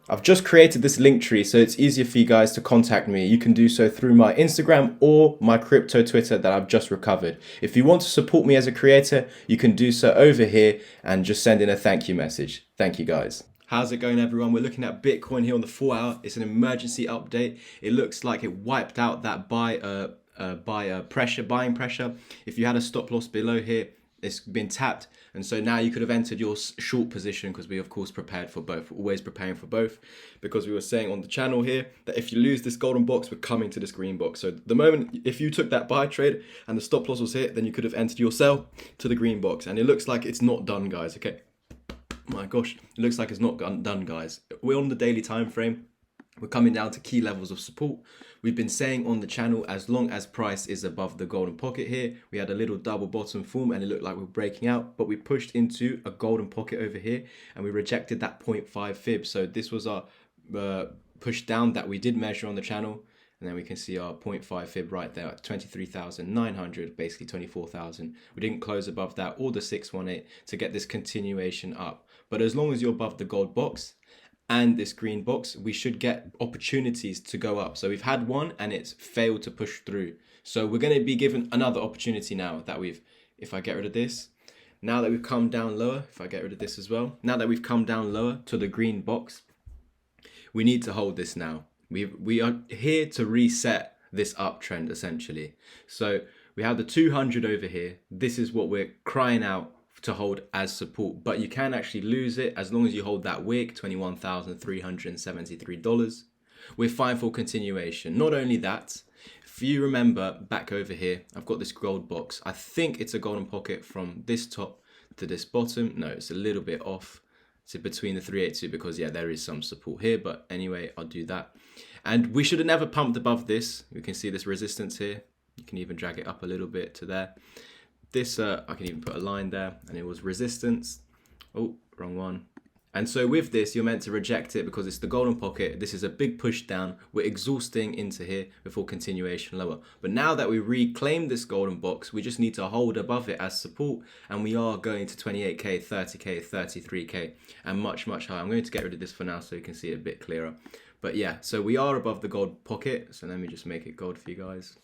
I've just created this link tree so it's easier for you guys to contact me. You can do so through my Instagram or my crypto Twitter that I've just recovered. If you want to support me as a creator, you can do so over here and just send in a thank you message. Thank you guys. How's it going, everyone? We're looking at Bitcoin here on the 4 hour. It's an emergency update. It looks like it wiped out that buying pressure. If you had a stop loss below here, it's been tapped, and so now you could have entered your short position, because we of course prepared for both. We're always preparing for both, because we were saying on the channel here that if you lose this golden box, we're coming to this green box. So the moment if you took that buy trade and the stop loss was hit, then you could have entered your sell to the green box, and it looks like it's not done, guys. Okay, my gosh, it looks like it's not done, guys. We're on the daily time frame. We're coming down to key levels of support. We've been saying on the channel, as long as price is above the golden pocket here, we had a little double bottom form and it looked like we were breaking out, but we pushed into a golden pocket over here and we rejected that 0.5 fib. So this was our push down that we did measure on the channel. And then we can see our 0.5 fib right there at 23,900, basically 24,000. We didn't close above that or the 618 to get this continuation up. But as long as you're above the gold box and this green box, we should get opportunities to go up. So we've had one and it's failed to push through. So we're going to be given another opportunity now that if I get rid of this, now that we've come down lower, if I get rid of this as well, now that we've come down lower to the green box, we need to hold this now. We are here to reset this uptrend essentially. So we have the 200 over here. This is what we're crying out to hold as support, but you can actually lose it as long as you hold that wick, $21,373. We're fine for continuation. Not only that, if you remember back over here, I've got this gold box. I think it's a golden pocket from this top to this bottom. No, it's a little bit off. It's between the 382 because yeah, there is some support here, but anyway, I'll do that. And we should have never pumped above this. We can see this resistance here. You can even drag it up a little bit to there. This, I can even put a line there, and it was resistance. Oh, wrong one. And so with this, you're meant to reject it because it's the golden pocket. This is a big push down. We're exhausting into here before continuation lower. But now that we reclaim this golden box, we just need to hold above it as support. And we are going to 28K, 30K, 33K, and much, much higher. I'm going to get rid of this for now so you can see it a bit clearer. But yeah, so we are above the gold pocket. So let me just make it gold for you guys.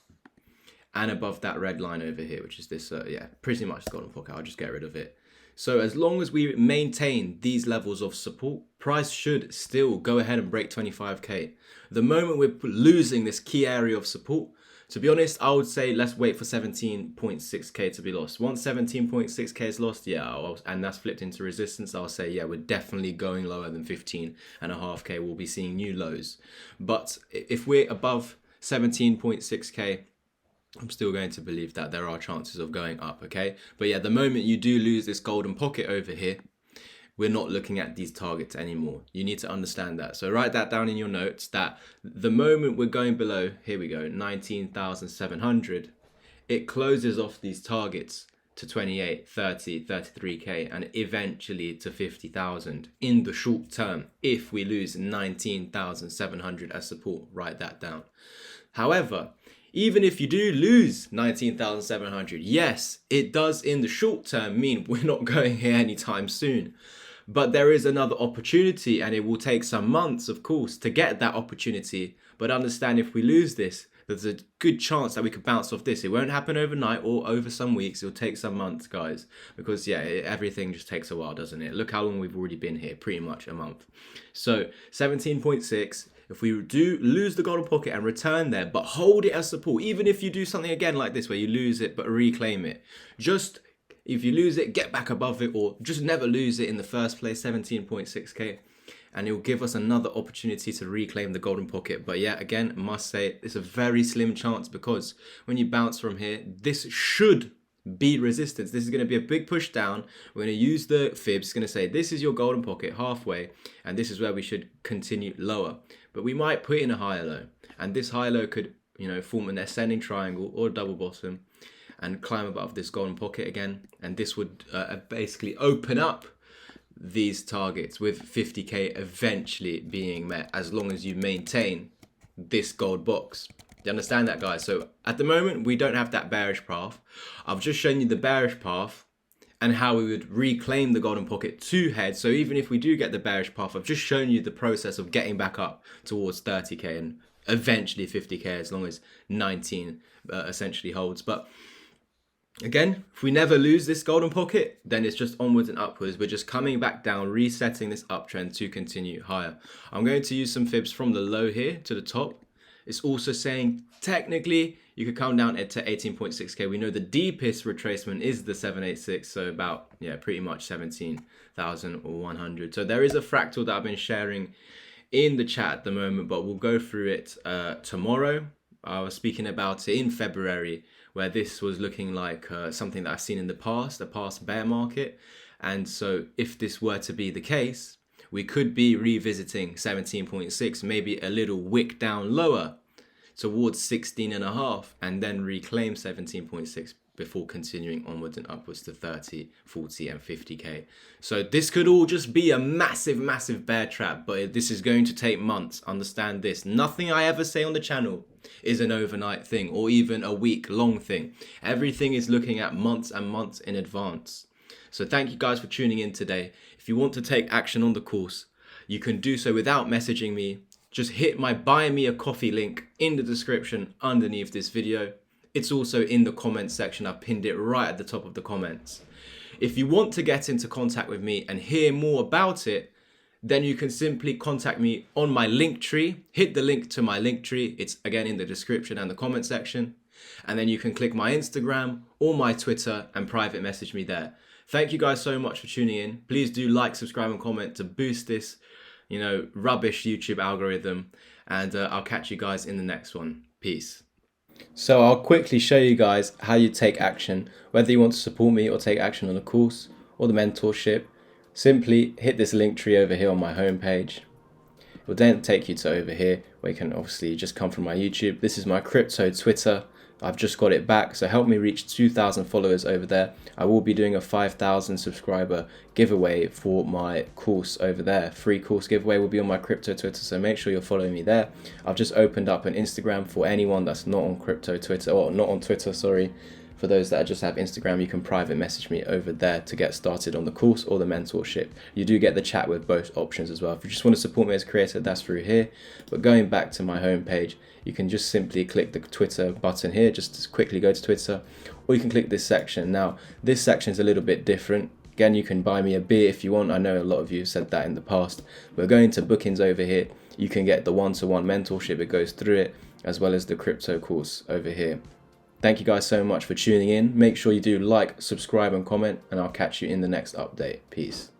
And above that red line over here, which is this, yeah, pretty much the golden pocket. I'll just get rid of it. So as long as we maintain these levels of support, price should still go ahead and break 25K. The moment we're losing this key area of support, to be honest, I would say let's wait for 17.6K to be lost. Once 17.6K is lost, yeah, and that's flipped into resistance, I'll say, yeah, we're definitely going lower than 15.5K. We'll be seeing new lows. But if we're above 17.6K, I'm still going to believe that there are chances of going up, okay? But yeah, the moment you do lose this golden pocket over here, we're not looking at these targets anymore. You need to understand that. So write that down in your notes that the moment we're going below, here we go, 19,700, it closes off these targets to 28, 30, 33K, and eventually to 50,000 in the short term. If we lose 19,700 as support, write that down. However, even if you do lose 19,700, yes, it does in the short term mean we're not going here anytime soon. But there is another opportunity, and it will take some months, of course, to get that opportunity. But understand, if we lose this, there's a good chance that we could bounce off this. It won't happen overnight or over some weeks. It'll take some months, guys. Because, yeah, everything just takes a while, doesn't it? Look how long we've already been here, pretty much a month. So, 17.6. If we do lose the golden pocket and return there, but hold it as support, even if you do something again like this, where you lose it but reclaim it, just if you lose it, get back above it, or just never lose it in the first place, 17.6K, and it will give us another opportunity to reclaim the golden pocket. But yeah, again, I must say, it's a very slim chance, because when you bounce from here, this should be resistance. This is going to be a big push down. We're going to use the fibs. It's going to say this is your golden pocket halfway, and this is where we should continue lower. But we might put in a higher low, and this high low could, form an ascending triangle or double bottom and climb above this golden pocket again, and this would basically open up these targets with 50K eventually being met, as long as you maintain this gold box. You understand that, guys? So at the moment, we don't have that bearish path. I've just shown you the bearish path, and how we would reclaim the golden pocket to head. So even if we do get the bearish path, I've just shown you the process of getting back up towards 30k and eventually 50k as long as 19 essentially holds. But again, if we never lose this golden pocket, then it's just onwards and upwards. We're just coming back down, resetting this uptrend to continue higher. I'm going to use some fibs from the low here to the top. It's also saying technically you could come down to 18.6k. We know the deepest retracement is the 786, so about, yeah, pretty much 17,100. So there is a fractal that I've been sharing in the chat at the moment, but we'll go through it tomorrow. I was speaking about it in February, where this was looking like something that I've seen in the past, a past bear market. And so if this were to be the case, we could be revisiting 17.6, maybe a little wick down lower towards 16.5, and then reclaim 17.6 before continuing onwards and upwards to 30, 40 and 50k. So this could all just be a massive bear trap, but this is going to take months. Understand this. Nothing I ever say on the channel is an overnight thing or even a week long thing. Everything is looking at months and months in advance. So thank you guys for tuning in today. If you want to take action on the course, you can do so without messaging me. Just hit my buy me a coffee link in the description underneath this video. It's also in the comments section. I've pinned it right at the top of the comments. If you want to get into contact with me and hear more about it, then you can simply contact me on my Linktree. Hit the link to my Linktree. It's again in the description and the comment section. And then you can click my Instagram or my Twitter and private message me there. Thank you guys so much for tuning in. Please do like, subscribe and comment to boost this, rubbish YouTube algorithm. And I'll catch you guys in the next one. Peace. So I'll quickly show you guys how you take action, whether you want to support me or take action on the course or the mentorship. Simply hit this link tree over here on my homepage. It will then take you to over here where you can obviously just come from my YouTube. This is my crypto Twitter. I've just got it back, so help me reach 2,000 followers over there. I will be doing a 5,000 subscriber giveaway for my course over there. Free course giveaway will be on my crypto Twitter, so make sure you're following me there. I've just opened up an Instagram for anyone that's not on crypto Twitter, or not on Twitter, sorry. For those that just have Instagram, you can private message me over there to get started on the course or the mentorship. You do get the chat with both options as well. If you just want to support me as a creator, that's through here. But going back to my homepage, you can just simply click the Twitter button here, just to quickly go to Twitter, or you can click this section. Now, this section is a little bit different. Again, you can buy me a beer if you want. I know a lot of you have said that in the past. We're going to bookings over here. You can get the one-to-one mentorship, it goes through it, as well as the crypto course over here. Thank you guys so much for tuning in. Make sure you do like, subscribe and comment, and I'll catch you in the next update. Peace.